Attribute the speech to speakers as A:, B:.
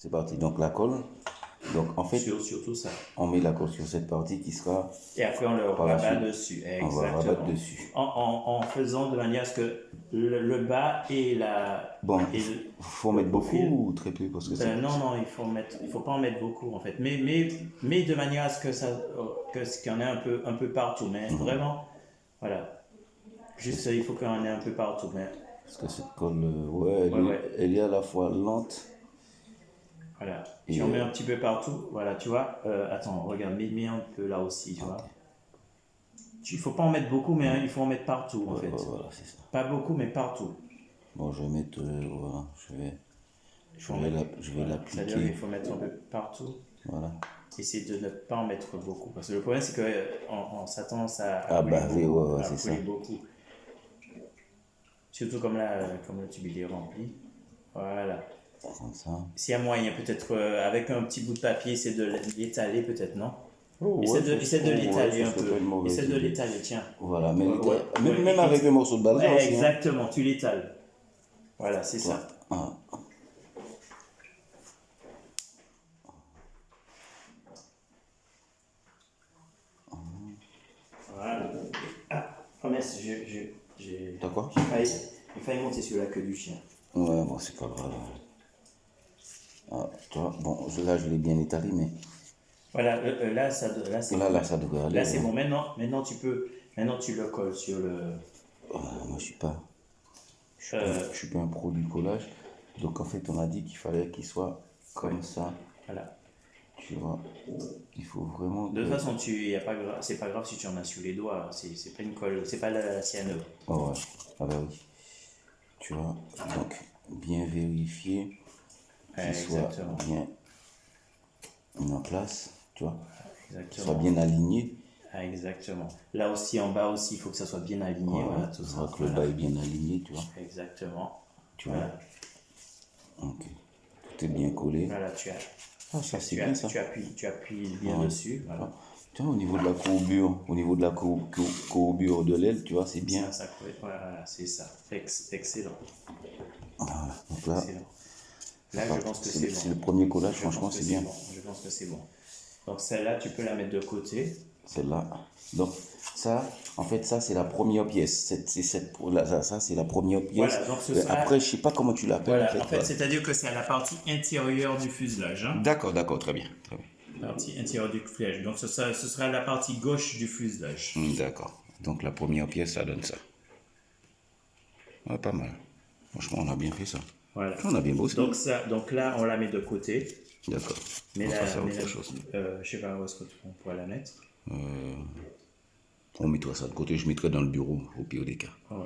A: C'est parti. Donc la colle. Donc en fait,
B: Surtout ça.
A: on met la colle sur cette partie qui sera.
B: Et après, on le
A: Par la
B: rabat
A: suite,
B: dessus.
A: on va
B: Exactement.
A: rabattre dessus.
B: En faisant de manière à ce que le bas et la.
A: Bon,
B: et
A: faut
B: le
A: mettre beaucoup
B: profil.
A: ou très peu parce que c'est.
B: Non, il faut pas en mettre beaucoup en fait. Mais de manière à ce que ça, qu'il y en ait un peu partout. Mais vraiment, voilà. Juste, il faut qu'il y en ait un peu partout. Mais
A: Parce que cette colle, ouais, elle est à la fois lente.
B: voilà. Tu en mets un petit peu partout. Voilà, tu vois. Attends, regarde, mets un peu là aussi, tu vois. Il faut pas en mettre beaucoup, mais il faut en mettre partout en fait.
A: Voilà, c'est ça.
B: Pas beaucoup, mais partout.
A: Bon, je vais mettre, voilà, je vais
B: C'est-à-dire
A: l'appliquer.
B: qu'il faut mettre un peu partout.
A: Voilà.
B: Essayer de ne pas en mettre beaucoup. Parce que le problème, c'est qu'on ça a tendance à
A: Ah
B: couler
A: bah oui,
B: beaucoup,
A: ouais,
B: à
A: c'est
B: couler
A: ça.
B: beaucoup. Surtout comme le tube il est rempli. Voilà.
A: Comme ça.
B: S'il y a moyen, peut-être avec un petit bout de papier, essaie de l'étaler, peut-être, non?
A: Oh,
B: Essaie de l'étaler un
A: ça serait
B: peu.
A: pas une mauvaise
B: Essaie de
A: idée.
B: l'étaler, tiens.
A: Voilà, mais
B: Ouais,
A: même avec un morceau de balsa
B: ouais,
A: aussi. Hein.
B: exactement, tu l'étales. Voilà, c'est ça.
A: Ah.
B: Voilà. Ah, oh mince, j'ai
A: T'as quoi?
B: j'ai failli monter sur la queue du chien.
A: Ouais, bon, c'est pas grave. Ah, tu vois, bon, là, je l'ai bien étalé, mais
B: Voilà, là, c'est
A: là,
B: bon.
A: ça devrait aller.
B: Là, c'est
A: hein.
B: bon. Maintenant, tu le colles sur le.
A: Moi, je suis pas un pro du collage. Donc, en fait, on a dit qu'il fallait qu'il soit comme ça.
B: Voilà.
A: Tu vois, il faut vraiment.
B: De toute façon, c'est pas grave si tu en as sur les doigts. C'est pas une colle, c'est pas la sienne.
A: Oh, ouais, ah bah oui. Tu vois, donc, bien vérifier qu'il soit
B: Exactement.
A: bien mis en place. Tu vois, qu'il
B: Exactement.
A: soit bien aligné.
B: Ah, exactement. Là aussi, en bas aussi, il faut que ça soit bien aligné. Voilà, tout
A: Tu
B: ça.
A: vois que le bas est bien aligné, tu vois.
B: Exactement.
A: Tu vois.
B: Voilà.
A: Ok. Tout est bien collé.
B: Voilà,
A: Ah, ça, c'est bien ça.
B: tu appuies bien dessus. Voilà.
A: Tu vois, au niveau de la courbure de l'aile, tu vois, c'est bien.
B: Ça, voilà, c'est ça. Excellent.
A: Voilà. Donc là,
B: Excellent. Là, je pense que c'est bon.
A: c'est le premier collage, franchement, c'est bien.
B: Bon. Je pense que c'est bon. Donc celle-là, tu peux la mettre de côté.
A: Celle-là. Donc, ça, en fait, ça, c'est la première pièce. Ça, c'est la première pièce.
B: Voilà, donc ce sera...
A: Après, je sais pas comment tu l'appelles.
B: Voilà, en fait, c'est-à-dire que c'est à la partie intérieure du fuselage. Hein.
A: D'accord, très bien. Très bien.
B: Partie intérieure du fuselage. Donc ce sera la partie gauche du fuselage.
A: D'accord. Donc, la première pièce, ça donne ça. Ouais, pas mal. Franchement, on a bien fait ça.
B: Voilà.
A: On a bien bossé.
B: Donc là, on la met de côté.
A: D'accord.
B: Mais
A: on
B: là,
A: va passer à autre chose.
B: je sais pas où est-ce qu'on pourrait la mettre.
A: On mettra ça de côté, je mettrai dans le bureau, au pire des cas.
B: Ouais.